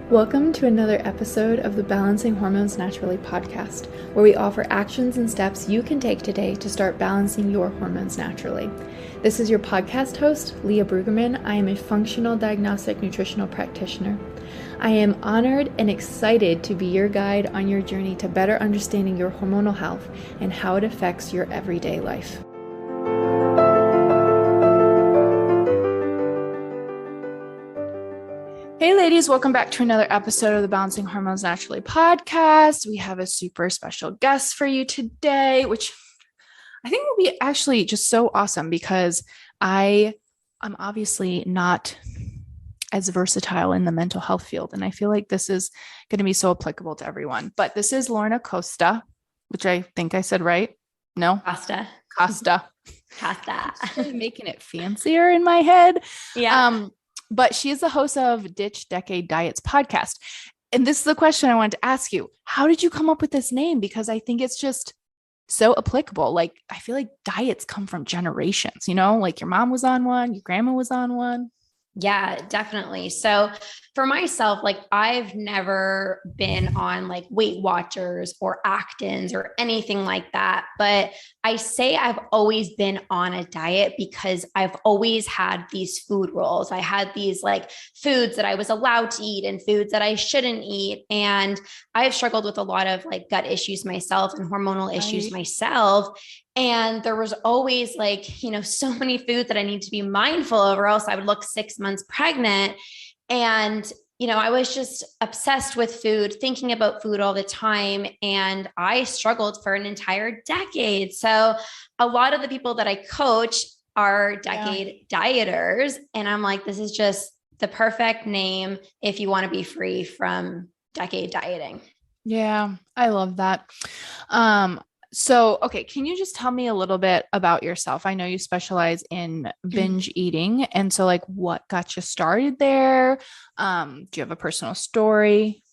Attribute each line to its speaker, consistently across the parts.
Speaker 1: Welcome to another episode of the Balancing Hormones Naturally podcast, where we offer actions and steps you can take today to start balancing your hormones naturally. This is your podcast host, Leah Brueggemann. I am a functional diagnostic nutritional practitioner. I am honored and excited to be your guide on your journey to better understanding your hormonal health and how it affects your everyday life. Hey ladies, welcome back to another episode of the Balancing Hormones Naturally podcast. We have a super special guest for you today, which I think will be actually just so awesome because I'm obviously not as versatile in the mental health field. And I feel like this is going to be so applicable to everyone. But this is Lorna Costa, which I think I said right. No? Costa. Really making it fancier in my head.
Speaker 2: Yeah.
Speaker 1: But she is the host of Ditch Decade Diets podcast. And this is the question I wanted to ask you. How did you come up with this name? Because I think it's just so applicable. Like, I feel like diets come from generations, like your mom was on one, your grandma was on one.
Speaker 2: Yeah, definitely. So for myself, I've never been on Weight Watchers or Actins or anything like that. But I say I've always been on a diet because I've always had these food rules. I had these foods that I was allowed to eat and foods that I shouldn't eat. And I've struggled with a lot of gut issues myself and hormonal issues myself. And there was always so many foods that I need to be mindful of, or else I would look 6 months pregnant. And, I was just obsessed with food, thinking about food all the time. And I struggled for an entire decade. So a lot of the people that I coach are decade dieters. And I'm like, this is just the perfect name if you want to be free from decade dieting.
Speaker 1: Yeah, I love that. So, okay, can you just tell me a little bit about yourself? I know you specialize in binge eating. And so what got you started there? Do you have a personal story?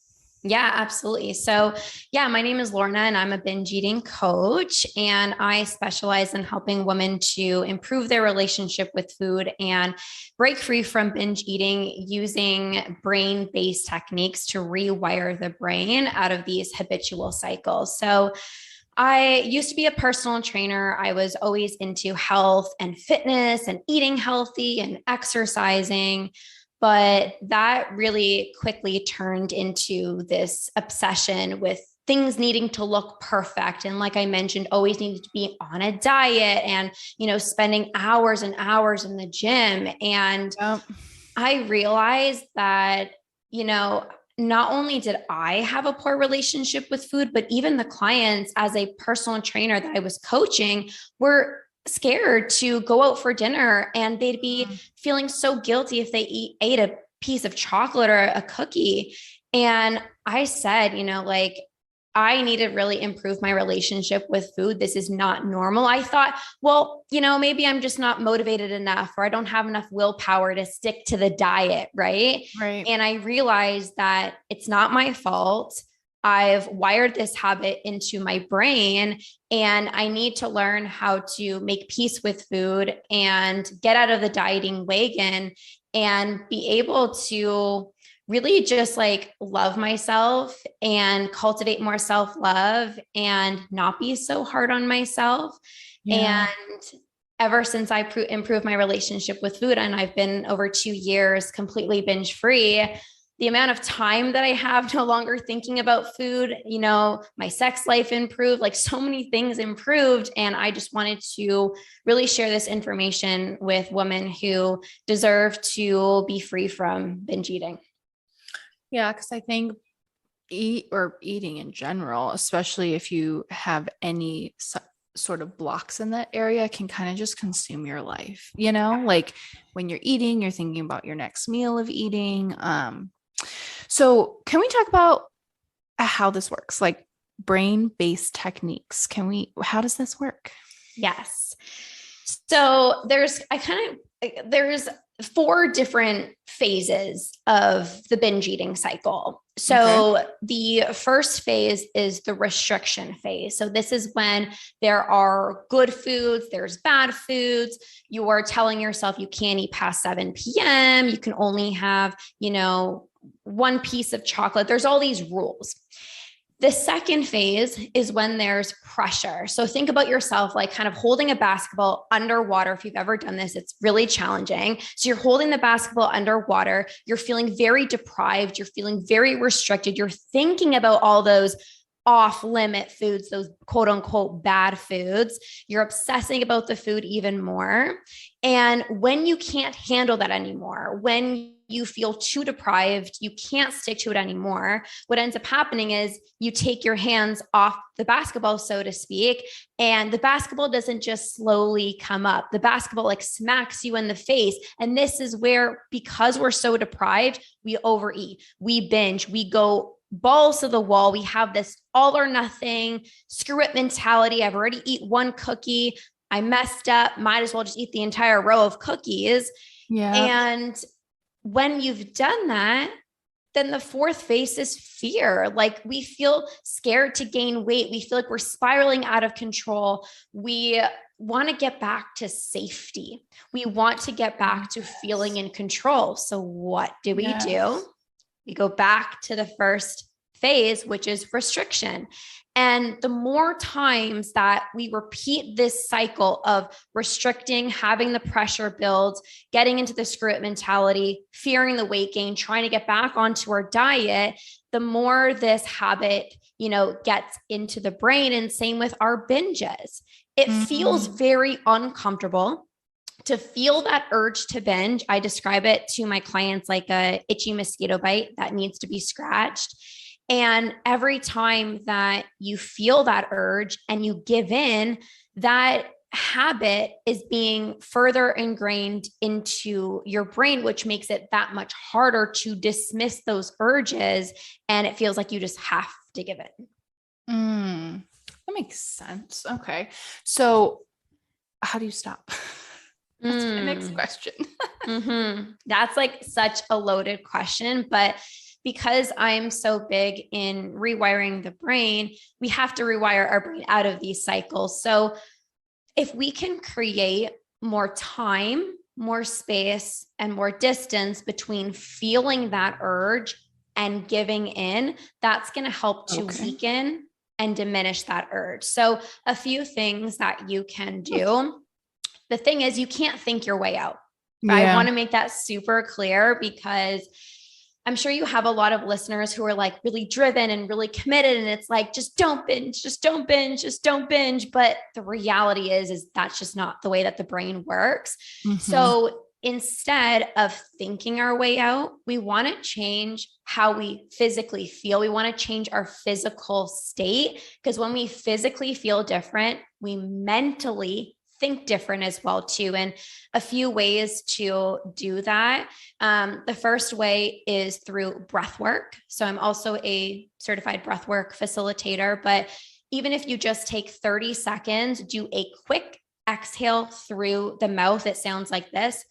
Speaker 2: Yeah, absolutely. So my name is Lorna and I'm a binge eating coach, and I specialize in helping women to improve their relationship with food and break free from binge eating using brain-based techniques to rewire the brain out of these habitual cycles. So I used to be a personal trainer. I was always into health and fitness and eating healthy and exercising. But that really quickly turned into this obsession with things needing to look perfect. And like I mentioned, always needed to be on a diet and, spending hours and hours in the gym. And I realized that, not only did I have a poor relationship with food, but even the clients as a personal trainer that I was coaching were scared to go out for dinner, and they'd be feeling so guilty if they ate a piece of chocolate or a cookie. And I said, I need to really improve my relationship with food. This is not normal. I thought, well, maybe I'm just not motivated enough, or I don't have enough willpower to stick to the diet. Right. And I realized that it's not my fault. I've wired this habit into my brain, and I need to learn how to make peace with food and get out of the dieting wagon and be able to really just love myself and cultivate more self-love and not be so hard on myself. Yeah. And ever since I improved my relationship with food, and I've been over 2 years completely binge free, the amount of time that I have no longer thinking about food, my sex life improved, so many things improved. And I just wanted to really share this information with women who deserve to be free from binge eating.
Speaker 1: Yeah, because I think eating in general, especially if you have any sort of blocks in that area, can kind of just consume your life, when you're eating, you're thinking about your next meal of eating. So can we talk about how this works? Brain-based techniques. How does this work?
Speaker 2: Yes. So there's 4 different phases of the binge eating cycle. So the first phase is the restriction phase. So this is when there are good foods, there's bad foods. You are telling yourself you can't eat past 7 p.m. You can only have, one piece of chocolate. There's all these rules. The second phase is when there's pressure. So think about yourself like kind of holding a basketball underwater. If you've ever done this, it's really challenging. So you're holding the basketball underwater. You're feeling very deprived. You're feeling very restricted. You're thinking about all those off limit foods, those quote unquote bad foods. You're obsessing about the food even more. And when you can't handle that anymore, when you feel too deprived, you can't stick to it anymore, what ends up happening is you take your hands off the basketball, so to speak, and the basketball doesn't just slowly come up. The basketball like smacks you in the face. And this is where, because we're so deprived, we overeat, we binge, we go balls to the wall. We have this all or nothing, screw it mentality. I've already eaten one cookie. I messed up. Might as well just eat the entire row of cookies.
Speaker 1: Yeah.
Speaker 2: And when you've done that, then the fourth phase is fear. Like we feel scared to gain weight. We feel like we're spiraling out of control. We want to get back to safety. We want to get back to feeling in control. So what do we do? We go back to the first phase, which is restriction. And the more times that we repeat this cycle of restricting, having the pressure build, getting into the screw it mentality, fearing the weight gain, trying to get back onto our diet, the more this habit, gets into the brain. And same with our binges. It feels very uncomfortable to feel that urge to binge. I describe it to my clients like a itchy mosquito bite that needs to be scratched. And every time that you feel that urge and you give in, that habit is being further ingrained into your brain, which makes it that much harder to dismiss those urges. And it feels like you just have to give it.
Speaker 1: That makes sense. Okay. So how do you stop? That's my next question.
Speaker 2: That's like such a loaded question, but because I'm so big in rewiring the brain, we have to rewire our brain out of these cycles. So if we can create more time, more space, and more distance between feeling that urge and giving in, that's going to help to weaken and diminish that urge. So a few things that you can do. The thing is, you can't think your way out. I want to make that super clear because I'm sure you have a lot of listeners who are like really driven and really committed. And it's like, just don't binge, just don't binge, just don't binge. But the reality is that's just not the way that the brain works. So instead of thinking our way out, we want to change how we physically feel. We want to change our physical state, because when we physically feel different, we mentally think different as well too. And a few ways to do that. The first way is through breath work. So I'm also a certified breathwork facilitator, but even if you just take 30 seconds, do a quick exhale through the mouth. It sounds like this.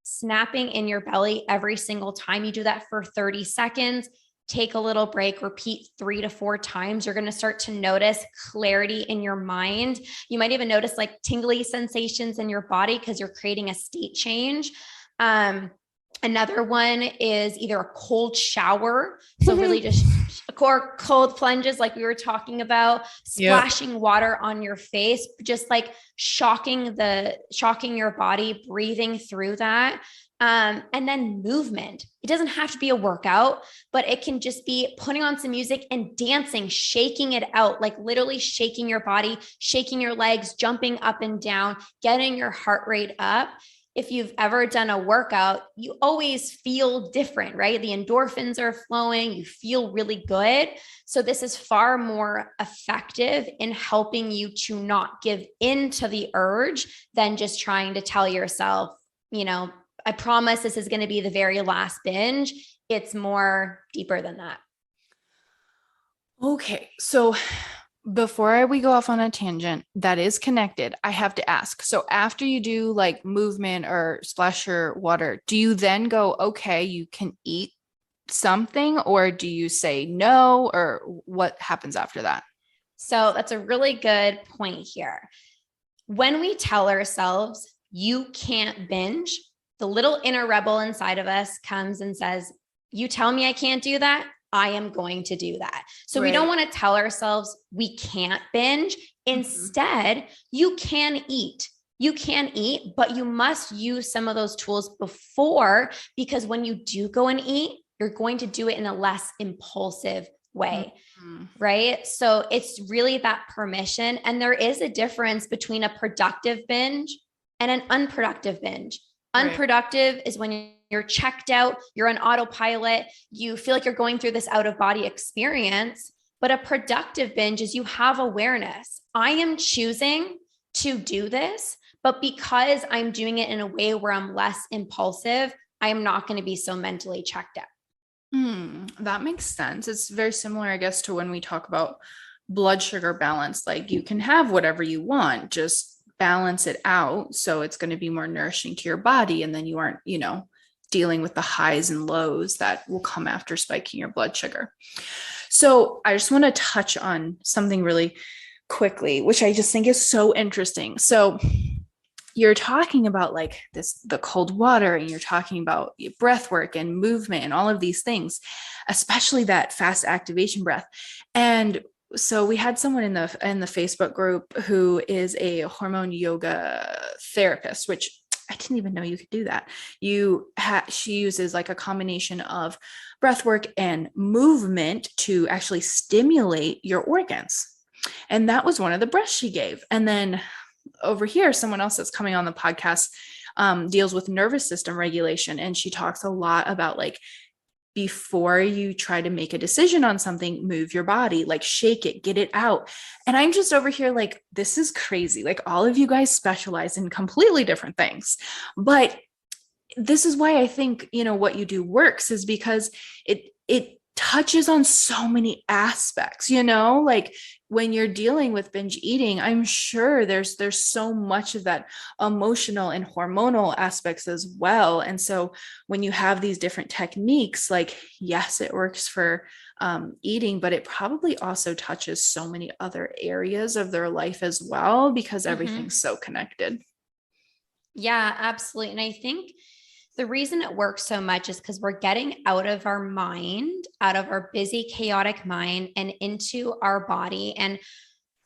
Speaker 2: Snapping in your belly every single time you do that for 30 seconds. Take a little break, repeat 3 to 4 times. You're going to start to notice clarity in your mind. You might even notice like tingly sensations in your body because you're creating a state change. Another one is either a cold shower. So really just cold plunges like we were talking about, splashing water on your face, just like shocking your body, breathing through that. And then movement. It doesn't have to be a workout, but it can just be putting on some music and dancing, shaking it out, like literally shaking your body, shaking your legs, jumping up and down, getting your heart rate up. If you've ever done a workout, you always feel different, right? The endorphins are flowing, you feel really good. So this is far more effective in helping you to not give in to the urge than just trying to tell yourself, I promise this is going to be the very last binge. It's more deeper than that.
Speaker 1: Okay. So before we go off on a tangent that is connected, I have to ask. So after you do like movement or splash your water, do you then go, okay, you can eat something, or do you say no, or what happens after that?
Speaker 2: So that's a really good point here. When we tell ourselves you can't binge, the little inner rebel inside of us comes and says, you tell me I can't do that, I am going to do that. So we don't want to tell ourselves we can't binge. Instead, you can eat. You can eat, but you must use some of those tools before, because when you do go and eat, you're going to do it in a less impulsive way, right? So it's really that permission. And there is a difference between a productive binge and an unproductive binge. Unproductive is when you're checked out, you're on autopilot, you feel like you're going through this out of body experience. But a productive binge is you have awareness. I am choosing to do this, but because I'm doing it in a way where I'm less impulsive, I am not going to be so mentally checked out.
Speaker 1: That makes sense. It's very similar, I guess, to when we talk about blood sugar balance. Like, you can have whatever you want, just balance it out so it's going to be more nourishing to your body, and then you aren't, dealing with the highs and lows that will come after spiking your blood sugar. So I just want to touch on something really quickly, which I just think is so interesting. So you're talking about like the cold water, and you're talking about breath work and movement and all of these things, especially that fast activation breath. And so we had someone in the Facebook group who is a hormone yoga therapist, which I didn't even know you could do that. She uses like a combination of breath work and movement to actually stimulate your organs. And that was one of the breaths she gave. And then over here, someone else that's coming on the podcast deals with nervous system regulation. And she talks a lot about like, before you try to make a decision on something, move your body, like shake it, get it out. And I'm just over here like, this is crazy. Like, all of you guys specialize in completely different things. But this is why I think, what you do works, is because it touches on so many aspects, like when you're dealing with binge eating, I'm sure there's so much of that emotional and hormonal aspects as well. And so when you have these different techniques, like, yes, it works for eating, but it probably also touches so many other areas of their life as well, because everything's so connected.
Speaker 2: Yeah, absolutely. And I think the reason it works so much is because we're getting out of our mind, out of our busy, chaotic mind, and into our body. And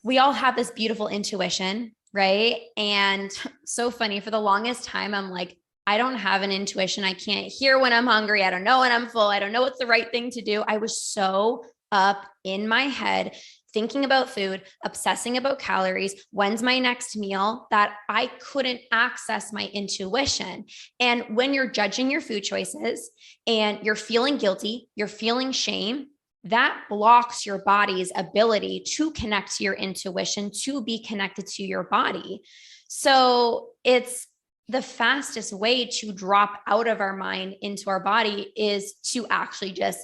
Speaker 2: we all have this beautiful intuition, right? And so funny, for the longest time, I'm like, I don't have an intuition. I can't hear when I'm hungry. I don't know when I'm full. I don't know what's the right thing to do. I was so up in my head, thinking about food, obsessing about calories, when's my next meal, that I couldn't access my intuition. And when you're judging your food choices and you're feeling guilty, you're feeling shame, that blocks your body's ability to connect to your intuition, to be connected to your body. So it's the fastest way to drop out of our mind into our body is to actually just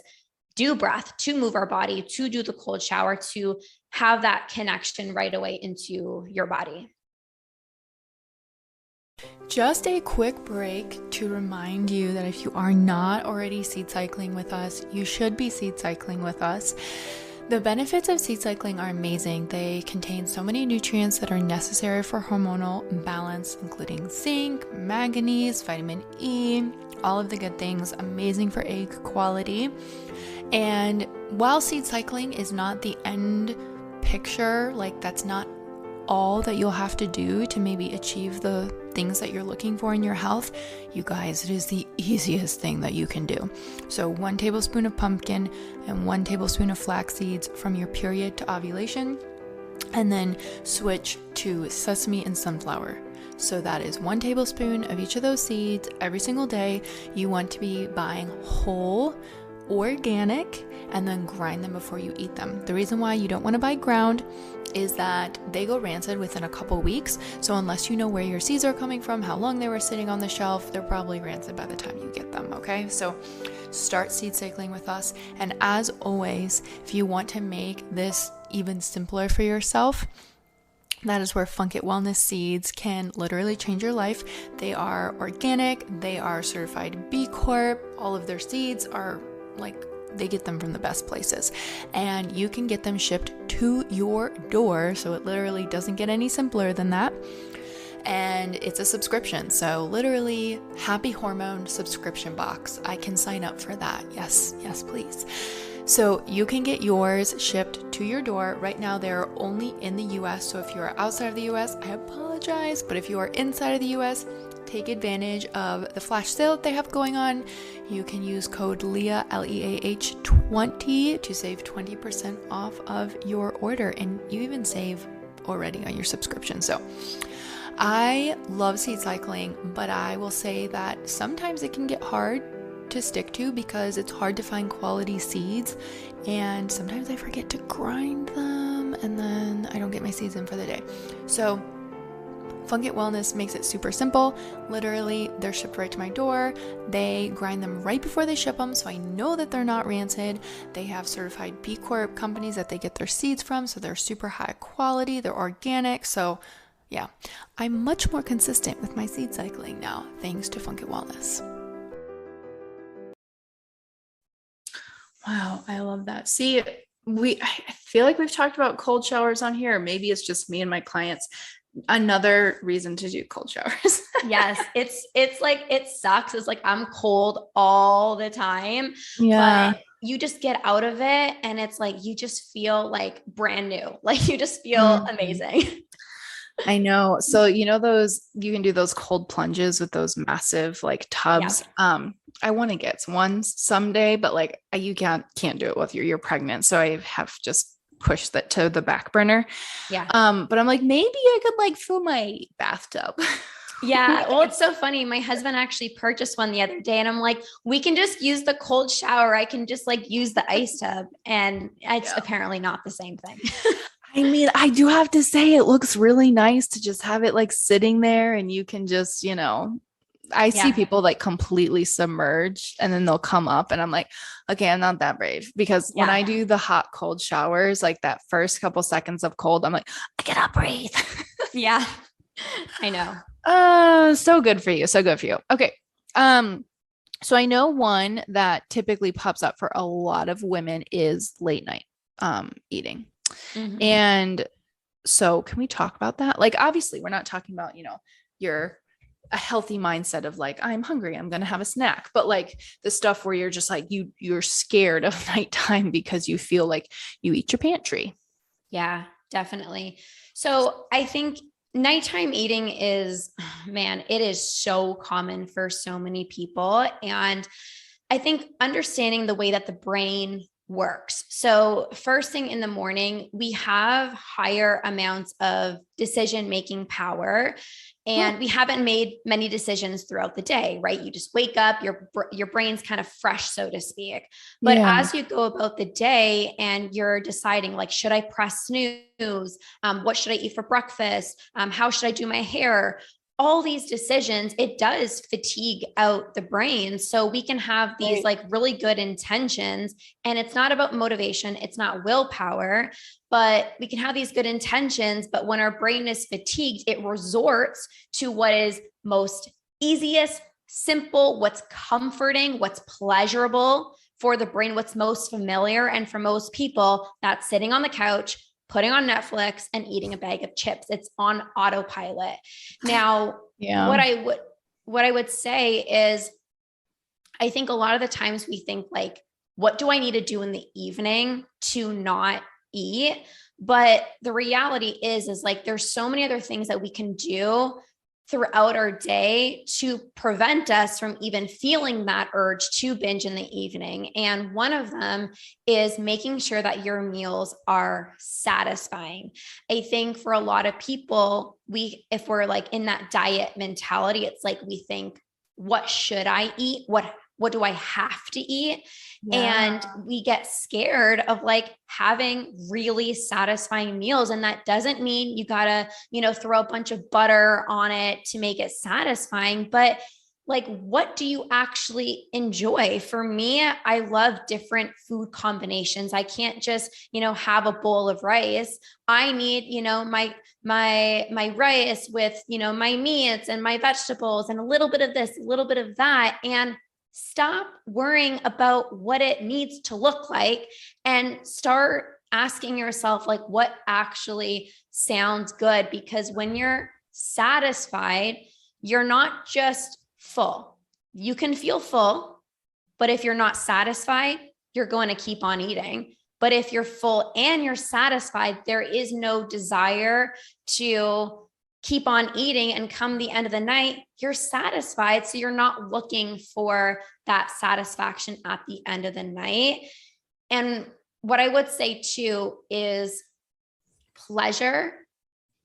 Speaker 2: do breath, to move our body, to do the cold shower, to have that connection right away into your body.
Speaker 3: Just a quick break to remind you that if you are not already seed cycling with us, you should be seed cycling with us. The benefits of seed cycling are amazing. They contain so many nutrients that are necessary for hormonal balance, including zinc, manganese, vitamin E, all of the good things, amazing for egg quality. And while seed cycling is not the end picture, like that's not all that you'll have to do to maybe achieve the things that you're looking for in your health, you guys, it is the easiest thing that you can do. So 1 tablespoon of pumpkin and 1 tablespoon of flax seeds from your period to ovulation, and then switch to sesame and sunflower. So that is 1 tablespoon of each of those seeds every single day. You want to be buying whole, organic, and then grind them before you eat them. The reason why you don't want to buy ground is that they go rancid within a couple weeks. So unless you know where your seeds are coming from, how long they were sitting on the shelf, they're probably rancid by the time you get them, okay? So start seed cycling with us. And as always, if you want to make this even simpler for yourself, that is where Funk It Wellness seeds can literally change your life. They are organic, they are certified B Corp, all of their seeds are like, they get them from the best places, and you can get them shipped to your door. So it literally doesn't get any simpler than that. and it's a subscription. So literally Happy Hormone subscription box. I can sign up for that. Yes, please. So you can get yours shipped to your door. Right now, they're only in the US. So if you are outside of the US, I apologize. But if you are inside of the US, take advantage of the flash sale that they have going on. You can use code LEAH, LEAH 20 to save 20% off of your order. And you even save already on your subscription. So I love seed cycling, but I will say that sometimes it can get hard to stick to because it's hard to find quality seeds, and sometimes I forget to grind them and then I don't get my seeds in for the day. So Funk It Wellness makes it super simple. Literally, they're shipped right to my door. They grind them right before they ship them, so I know that they're not rancid. They have certified B Corp companies that they get their seeds from, so they're super high quality, they're organic. So yeah, I'm much more consistent with my seed cycling now, thanks to Funk It Wellness.
Speaker 1: Wow, I love that. See, I feel like we've talked about cold showers on here. Maybe it's just me and my clients. Another reason to do cold showers.
Speaker 2: Yes, it's like, it sucks. It's like I'm cold all the time.
Speaker 1: Yeah.
Speaker 2: But you just get out of it and it's like you just feel like brand new. Like you just feel amazing.
Speaker 1: I know. So, you can do those cold plunges with those massive like tubs.
Speaker 2: Yeah.
Speaker 1: I want to get one someday, but like you can't do it with you're pregnant. So I have just pushed that to the back burner.
Speaker 2: Yeah.
Speaker 1: But I'm like, maybe I could like fill my bathtub.
Speaker 2: Yeah. Well, it's so funny. My husband actually purchased one the other day and I'm like, we can just use the cold shower. I can just like use the ice tub. And it's apparently not the same thing.
Speaker 1: I mean, I do have to say it looks really nice to just have it like sitting there and you can just, I see people like completely submerged and then they'll come up and I'm like, okay, I'm not that brave because when I do the hot cold showers, like that first couple seconds of cold, I'm like, I cannot breathe.
Speaker 2: Yeah, I know.
Speaker 1: So good for you. So good for you. Okay. So I know one that typically pops up for a lot of women is late night, eating. Mm-hmm. And so can we talk about that? Like, obviously we're not talking about, your a healthy mindset of like, I'm hungry, I'm going to have a snack, but like the stuff where you're just like, you're scared of nighttime because you feel like you eat your pantry.
Speaker 2: Yeah, definitely. So I think nighttime eating is, it is so common for so many people. And I think understanding the way that the brain works. So first thing in the morning, we have higher amounts of decision-making power. And we haven't made many decisions throughout the day, right? You just wake up, your brain's kind of fresh, so to speak. But as you go about the day and you're deciding like, should I press snooze? What should I eat for breakfast? How should I do my hair? All these decisions, it does fatigue out the brain. So we can have these like really good intentions, and it's not about motivation. It's not willpower, but we can have these good intentions. But when our brain is fatigued, it resorts to what is most easiest, simple, what's comforting, what's pleasurable for the brain, what's most familiar. And for most people, that's sitting on the couch, putting on Netflix and eating a bag of chips. It's on autopilot. Now, what I would say is, I think a lot of the times we think like, what do I need to do in the evening to not eat? But the reality is like, there's so many other things that we can do throughout our day to prevent us from even feeling that urge to binge in the evening. And one of them is making sure that your meals are satisfying. I think for a lot of people, if we're like in that diet mentality, it's like we think, what should I eat? What do I have to eat? And we get scared of like having really satisfying meals. And that doesn't mean you gotta, throw a bunch of butter on it to make it satisfying, but like, what do you actually enjoy? For me, I love different food combinations. I can't just, have a bowl of rice. I need, my rice with, my meats and my vegetables and a little bit of this, a little bit of that. And stop worrying about what it needs to look like and start asking yourself, like, what actually sounds good? Because when you're satisfied, you're not just full. You can feel full, but if you're not satisfied, you're going to keep on eating. But if you're full and you're satisfied, there is no desire to keep on eating, and come the end of the night, you're satisfied. So you're not looking for that satisfaction at the end of the night. And what I would say too is pleasure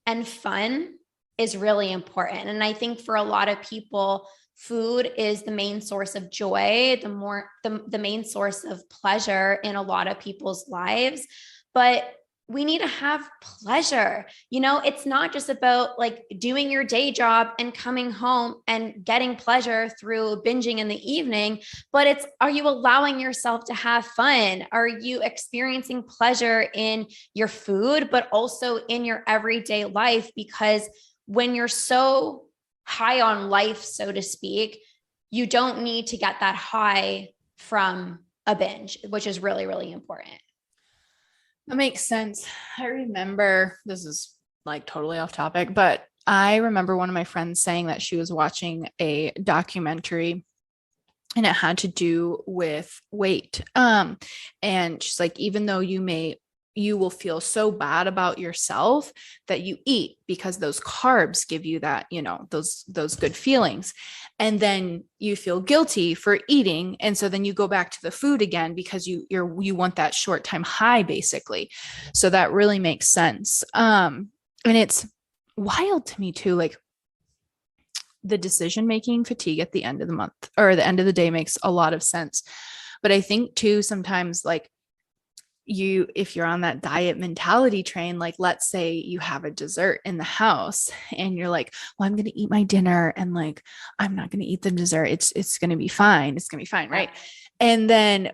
Speaker 2: and fun is really important. And I think for a lot of people, food is the main source of joy, the main source of pleasure in a lot of people's lives. But we need to have pleasure. It's not just about like doing your day job and coming home and getting pleasure through binging in the evening, but are you allowing yourself to have fun? Are you experiencing pleasure in your food, but also in your everyday life? Because when you're so high on life, so to speak, you don't need to get that high from a binge, which is really, really important.
Speaker 1: That makes sense. I remember, this is like totally off topic, but I remember one of my friends saying that she was watching a documentary and it had to do with weight. And she's like, even though you will feel so bad about yourself that you eat because those carbs give you that, those good feelings. And then you feel guilty for eating. And so then you go back to the food again because you want that short time high, basically. So that really makes sense. And it's wild to me too, like the decision-making fatigue at the end of the month or the end of the day makes a lot of sense. But I think too, sometimes like if you're on that diet mentality train, like let's say you have a dessert in the house and you're like, well, I'm going to eat my dinner and like, I'm not going to eat the dessert. It's going to be fine. It's going to be fine. Right. And then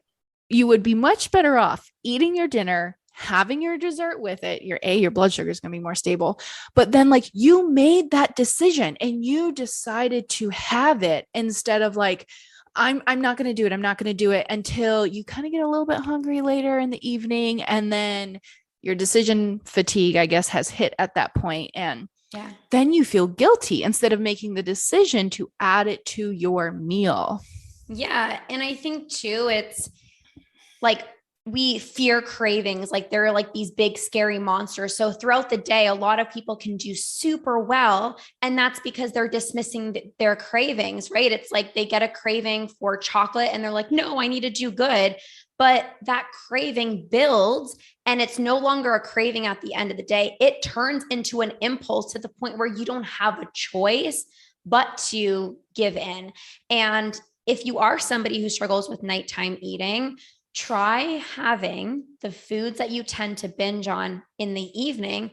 Speaker 1: you would be much better off eating your dinner, having your dessert with it. Your blood sugar is going to be more stable, but then like you made that decision and you decided to have it instead of like, I'm not going to do it. I'm not going to do it until you kind of get a little bit hungry later in the evening. And then your decision fatigue, I guess, has hit at that point. And then you feel guilty instead of making the decision to add it to your meal.
Speaker 2: Yeah. And I think too, it's like we fear cravings, like they're like these big, scary monsters. So throughout the day, a lot of people can do super well. And that's because they're dismissing their cravings, right? It's like they get a craving for chocolate and they're like, no, I need to do good. But that craving builds and it's no longer a craving at the end of the day. It turns into an impulse to the point where you don't have a choice but to give in. And if you are somebody who struggles with nighttime eating, try having the foods that you tend to binge on in the evening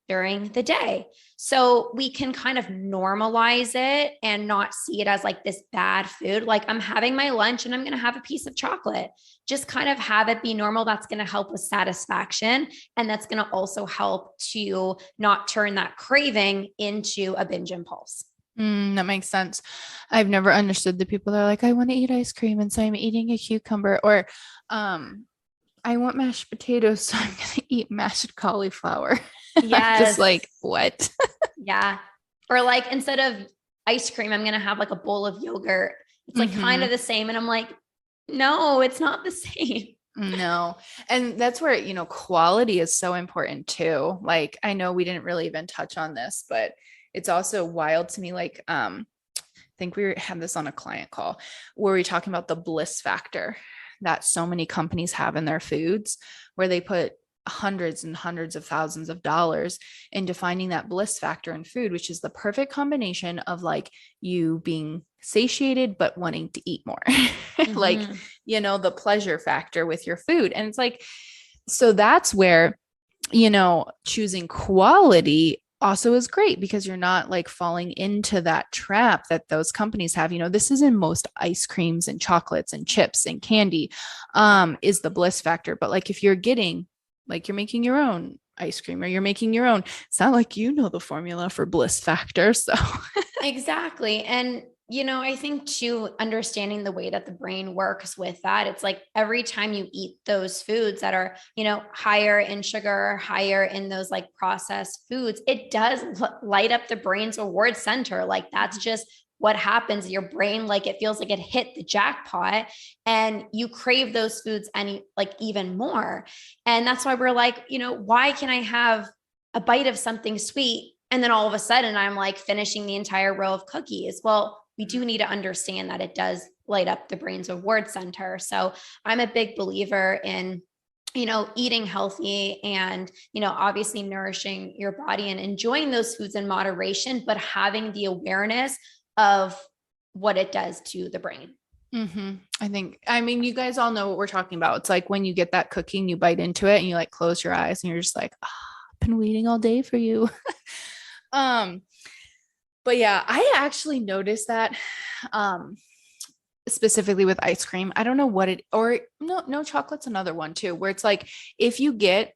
Speaker 2: during the day. So we can kind of normalize it and not see it as like this bad food. Like I'm having my lunch and I'm going to have a piece of chocolate. Just kind of have it be normal. That's going to help with satisfaction. And that's going to also help to not turn that craving into a binge impulse.
Speaker 1: That makes sense. I've never understood the people that are like, I want to eat ice cream. And so I'm eating a cucumber, or I want mashed potatoes. So I'm going to eat mashed cauliflower.
Speaker 2: Yeah.
Speaker 1: Just like, what?
Speaker 2: Yeah. Or like, instead of ice cream, I'm going to have like a bowl of yogurt. It's like kind of the same. And I'm like, no, it's not the same.
Speaker 1: No. And that's where, quality is so important too. Like, I know we didn't really even touch on this, but it's also wild to me. Like, I think we had this on a client call where we were talking about the bliss factor that so many companies have in their foods, where they put hundreds and hundreds of thousands of dollars into finding that bliss factor in food, which is the perfect combination of like you being satiated, but wanting to eat more, like, the pleasure factor with your food. And it's like, so that's where, choosing quality also is great, because you're not like falling into that trap that those companies have. This is in most ice creams and chocolates and chips and candy, is the bliss factor. But like, if you're getting, like, you're making your own ice cream or you're making your own, it's not like the formula for bliss factor. So
Speaker 2: exactly. And I think too, understanding the way that the brain works with that, it's like every time you eat those foods that are, higher in sugar, higher in those like processed foods, it does light up the brain's reward center. Like that's just what happens. Your brain, like it feels like it hit the jackpot and you crave those foods even more. And that's why we're like, why can I have a bite of something sweet and then all of a sudden I'm like finishing the entire row of cookies? Well, we do need to understand that it does light up the brain's reward center. So I'm a big believer in, eating healthy and, obviously nourishing your body and enjoying those foods in moderation, but having the awareness of what it does to the brain.
Speaker 1: I mean, you guys all know what we're talking about. It's like when you get that cookie and you bite into it and you like close your eyes and you're just like, I've been waiting all day for you. But yeah, I actually noticed that, specifically with ice cream. I don't know what no, chocolate's another one too, where it's like, if you get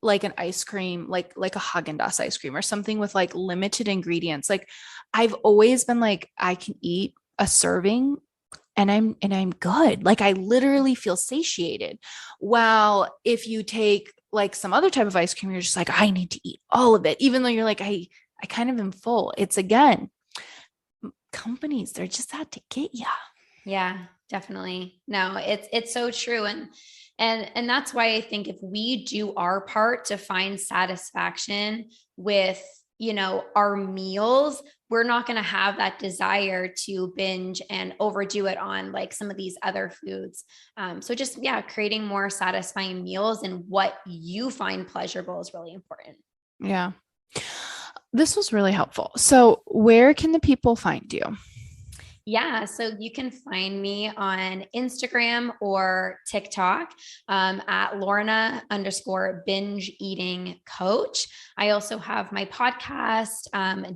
Speaker 1: like an ice cream, like a Haagen-Dazs ice cream or something with like limited ingredients, like I've always been like, I can eat a serving and I'm good. Like I literally feel satiated. While if you take like some other type of ice cream, you're just like, I need to eat all of it, even though you're like, I kind of am full. It's again, companies, they're just out to get you.
Speaker 2: Yeah, definitely. No, it's so true. And that's why I think if we do our part to find satisfaction with, our meals, we're not going to have that desire to binge and overdo it on like some of these other foods. So just, creating more satisfying meals and what you find pleasurable is really important.
Speaker 1: Yeah. This was really helpful. So where can the people find you?
Speaker 2: Yeah, so you can find me on Instagram or TikTok at Lorna_Binge Eating Coach. I also have my podcast,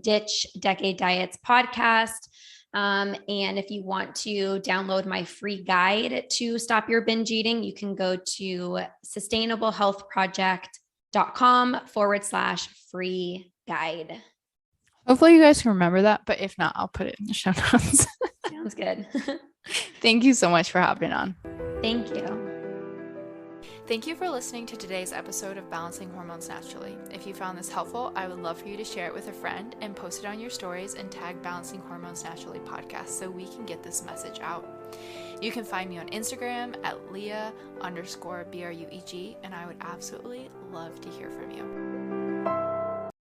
Speaker 2: Ditch Decade Diets Podcast. And if you want to download my free guide to stop your binge eating, you can go to sustainablehealthproject.com/free guide.
Speaker 1: Hopefully you guys can remember that, but if not, I'll put it in the show notes.
Speaker 2: Sounds good.
Speaker 1: Thank you so much for hopping on.
Speaker 2: Thank you.
Speaker 3: Thank you for listening to today's episode of Balancing Hormones Naturally. If you found this helpful, I would love for you to share it with a friend and post it on your stories and tag Balancing Hormones Naturally podcast so we can get this message out. You can find me on Instagram at Leah_BRUEG, and I would absolutely love to hear from you.